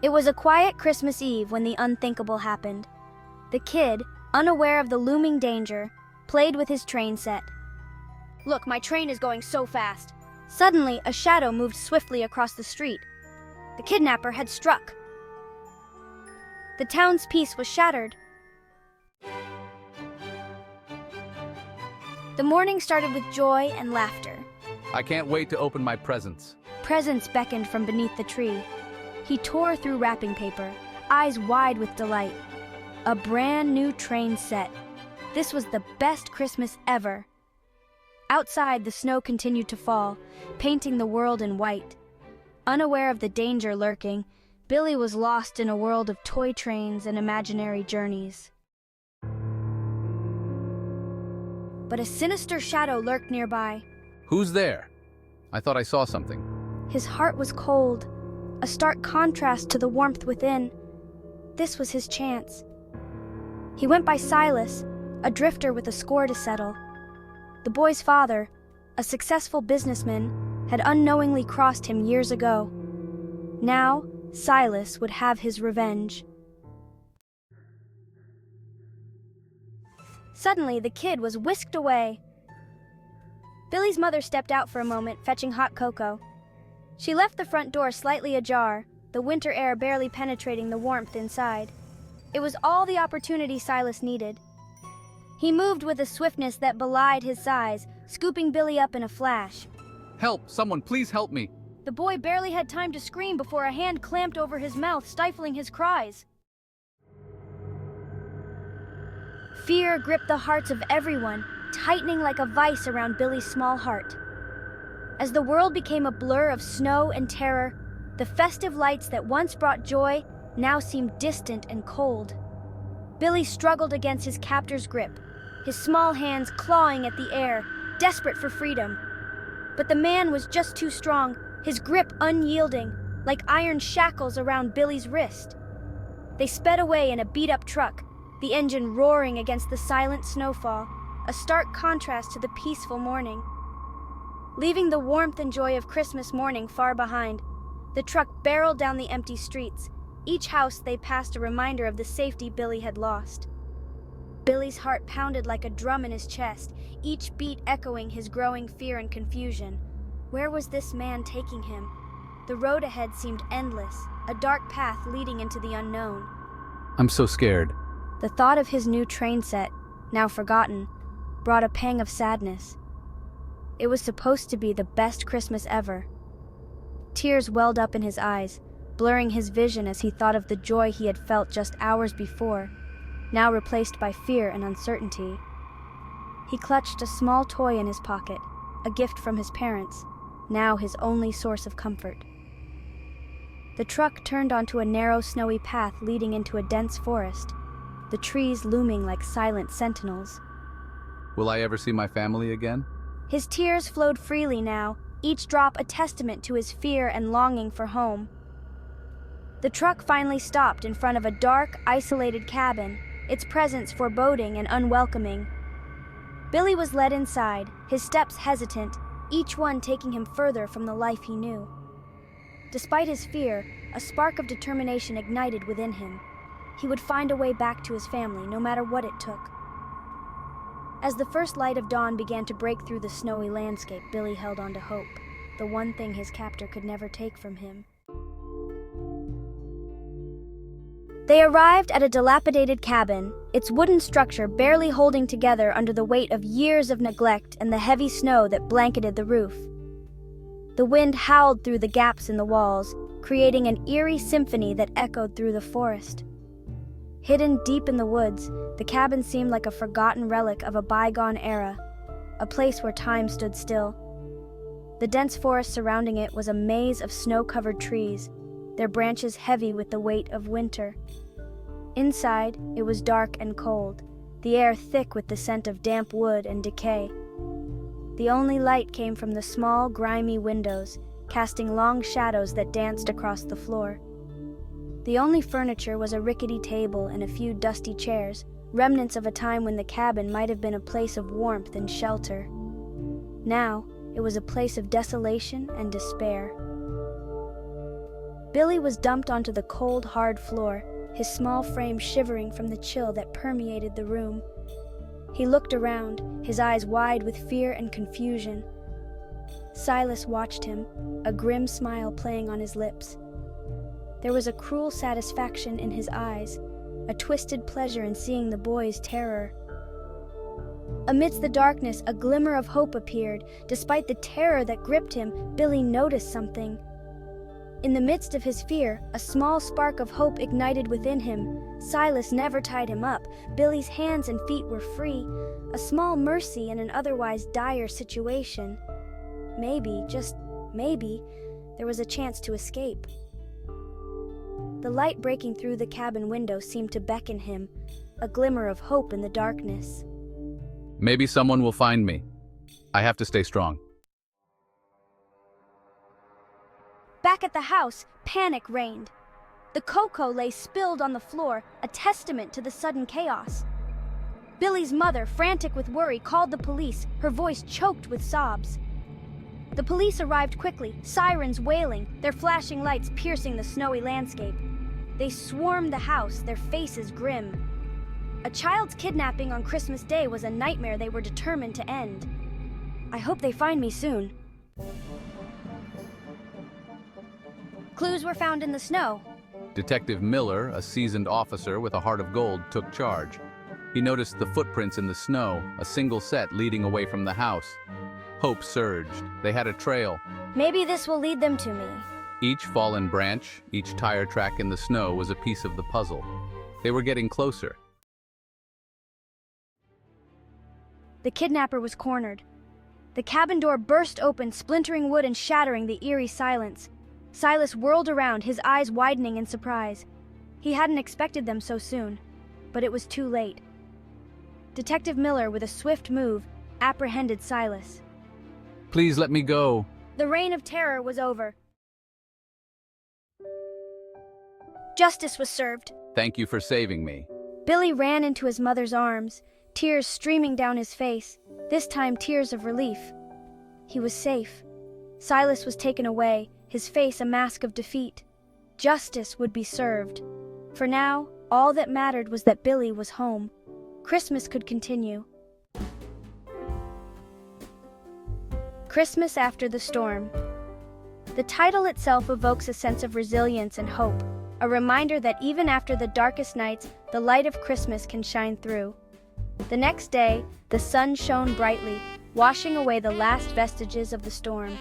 It was a quiet Christmas Eve when the unthinkable happened. The kid, unaware of the looming danger, played with his train set. "Look, my train is going so fast." Suddenly, a shadow moved swiftly across the street. The kidnapper had struck. The town's peace was shattered. The morning started with joy and laughter. I can't wait to open my presents. Presents beckoned from beneath the tree. He tore through wrapping paper, eyes wide with delight. A brand new train set. This was the best Christmas ever. Outside, the snow continued to fall, painting the world in white. Unaware of the danger lurking, Billy was lost in a world of toy trains and imaginary journeys. But a sinister shadow lurked nearby. Who's there? I thought I saw something. His heart was cold, a stark contrast to the warmth within. This was his chance. He went by Silas, a drifter with a score to settle. The boy's father, a successful businessman, had unknowingly crossed him years ago. Now, Silas would have his revenge. Suddenly, the kid was whisked away. Billy's mother stepped out for a moment, fetching hot cocoa. She left the front door slightly ajar, the winter air barely penetrating the warmth inside. It was all the opportunity Silas needed. He moved with a swiftness that belied his size, scooping Billy up in a flash. Help! Someone please help me! The boy barely had time to scream before a hand clamped over his mouth, stifling his cries. Fear gripped the hearts of everyone, tightening like a vice around Billy's small heart. As the world became a blur of snow and terror, the festive lights that once brought joy now seemed distant and cold. Billy struggled against his captor's grip, his small hands clawing at the air, desperate for freedom. But the man was just too strong, his grip unyielding, like iron shackles around Billy's wrist. They sped away in a beat-up truck, the engine roaring against the silent snowfall, a stark contrast to the peaceful morning. Leaving the warmth and joy of Christmas morning far behind, the truck barreled down the empty streets, each house they passed a reminder of the safety Billy had lost. Billy's heart pounded like a drum in his chest, each beat echoing his growing fear and confusion. Where was this man taking him? The road ahead seemed endless, a dark path leading into the unknown. I'm so scared. The thought of his new train set, now forgotten, brought a pang of sadness. It was supposed to be the best Christmas ever. Tears welled up in his eyes, blurring his vision as he thought of the joy he had felt just hours before, now replaced by fear and uncertainty. He clutched a small toy in his pocket, a gift from his parents, now his only source of comfort. The truck turned onto a narrow, snowy path leading into a dense forest, the trees looming like silent sentinels. Will I ever see my family again? His tears flowed freely now, each drop a testament to his fear and longing for home. The truck finally stopped in front of a dark, isolated cabin, its presence foreboding and unwelcoming. Billy was led inside, his steps hesitant, each one taking him further from the life he knew. Despite his fear, a spark of determination ignited within him. He would find a way back to his family, no matter what it took. As the first light of dawn began to break through the snowy landscape, Billy held on to hope, the one thing his captor could never take from him. They arrived at a dilapidated cabin, its wooden structure barely holding together under the weight of years of neglect and the heavy snow that blanketed the roof. The wind howled through the gaps in the walls, creating an eerie symphony that echoed through the forest. Hidden deep in the woods, the cabin seemed like a forgotten relic of a bygone era, a place where time stood still. The dense forest surrounding it was a maze of snow-covered trees, their branches heavy with the weight of winter. Inside, it was dark and cold, the air thick with the scent of damp wood and decay. The only light came from the small, grimy windows, casting long shadows that danced across the floor. The only furniture was a rickety table and a few dusty chairs, remnants of a time when the cabin might have been a place of warmth and shelter. Now, it was a place of desolation and despair. Billy was dumped onto the cold, hard floor, his small frame shivering from the chill that permeated the room. He looked around, his eyes wide with fear and confusion. Silas watched him, a grim smile playing on his lips. There was a cruel satisfaction in his eyes, a twisted pleasure in seeing the boy's terror. Amidst the darkness, a glimmer of hope appeared. Despite the terror that gripped him, Billy noticed something. In the midst of his fear, a small spark of hope ignited within him. Silas never tied him up. Billy's hands and feet were free, a small mercy in an otherwise dire situation. Maybe, just maybe, there was a chance to escape. The light breaking through the cabin window seemed to beckon him, a glimmer of hope in the darkness. Maybe someone will find me. I have to stay strong. Back at the house, panic reigned. The cocoa lay spilled on the floor, a testament to the sudden chaos. Billy's mother, frantic with worry, called the police, her voice choked with sobs. The police arrived quickly, sirens wailing, their flashing lights piercing the snowy landscape. They swarmed the house, their faces grim. A child's kidnapping on Christmas Day was a nightmare they were determined to end. I hope they find me soon. Clues were found in the snow. Detective Miller, a seasoned officer with a heart of gold, took charge. He noticed the footprints in the snow, a single set leading away from the house. Hope surged. They had a trail. Maybe this will lead them to me. Each fallen branch, each tire track in the snow was a piece of the puzzle. They were getting closer. The kidnapper was cornered. The cabin door burst open, splintering wood and shattering the eerie silence. Silas whirled around, his eyes widening in surprise. He hadn't expected them so soon, but it was too late. Detective Miller, with a swift move, apprehended Silas. Please let me go. The reign of terror was over. Justice was served. Thank you for saving me. Billy ran into his mother's arms, tears streaming down his face, this time tears of relief. He was safe. Silas was taken away, his face a mask of defeat. Justice would be served. For now, all that mattered was that Billy was home. Christmas could continue. Christmas After the Storm. The title itself evokes a sense of resilience and hope, a reminder that even after the darkest nights, the light of Christmas can shine through. The next day, the sun shone brightly, washing away the last vestiges of the storm.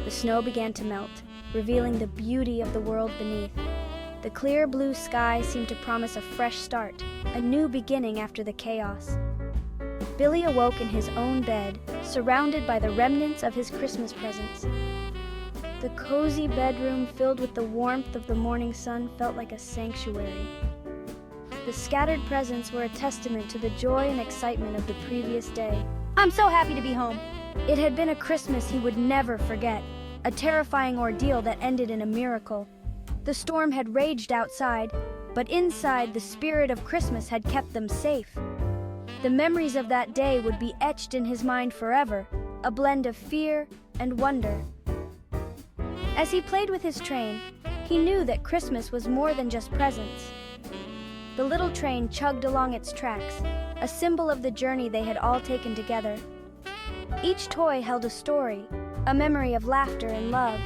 The snow began to melt, revealing the beauty of the world beneath. The clear blue sky seemed to promise a fresh start, a new beginning after the chaos. Billy awoke in his own bed, surrounded by the remnants of his Christmas presents. The cozy bedroom filled with the warmth of the morning sun felt like a sanctuary. The scattered presents were a testament to the joy and excitement of the previous day. I'm so happy to be home. It had been a Christmas he would never forget, a terrifying ordeal that ended in a miracle. The storm had raged outside, but inside the spirit of Christmas had kept them safe. The memories of that day would be etched in his mind forever, a blend of fear and wonder. As he played with his train, he knew that Christmas was more than just presents. The little train chugged along its tracks, a symbol of the journey they had all taken together. Each toy held a story, a memory of laughter and love.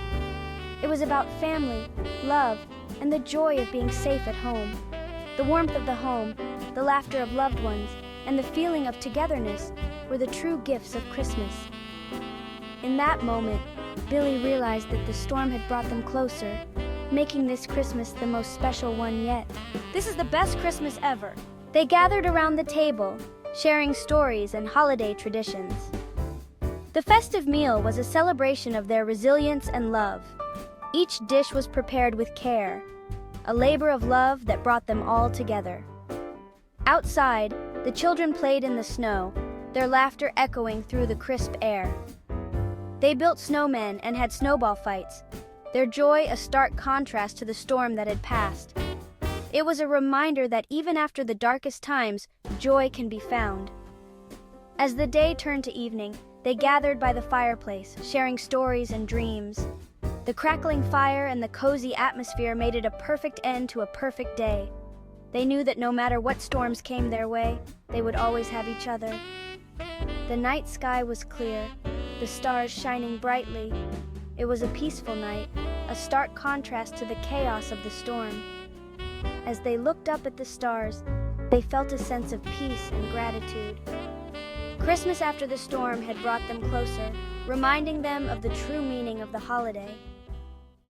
It was about family, love, and the joy of being safe at home. The warmth of the home, the laughter of loved ones, and the feeling of togetherness were the true gifts of Christmas. In that moment, Billy realized that the storm had brought them closer, making this Christmas the most special one yet. This is the best Christmas ever. They gathered around the table, sharing stories and holiday traditions. The festive meal was a celebration of their resilience and love. Each dish was prepared with care, a labor of love that brought them all together. Outside, the children played in the snow, their laughter echoing through the crisp air. They built snowmen and had snowball fights, their joy a stark contrast to the storm that had passed. It was a reminder that even after the darkest times, joy can be found. As the day turned to evening, they gathered by the fireplace, sharing stories and dreams. The crackling fire and the cozy atmosphere made it a perfect end to a perfect day. They knew that no matter what storms came their way, they would always have each other. The night sky was clear, the stars shining brightly. It was a peaceful night, a stark contrast to the chaos of the storm. As they looked up at the stars, they felt a sense of peace and gratitude. Christmas after the storm had brought them closer, reminding them of the true meaning of the holiday.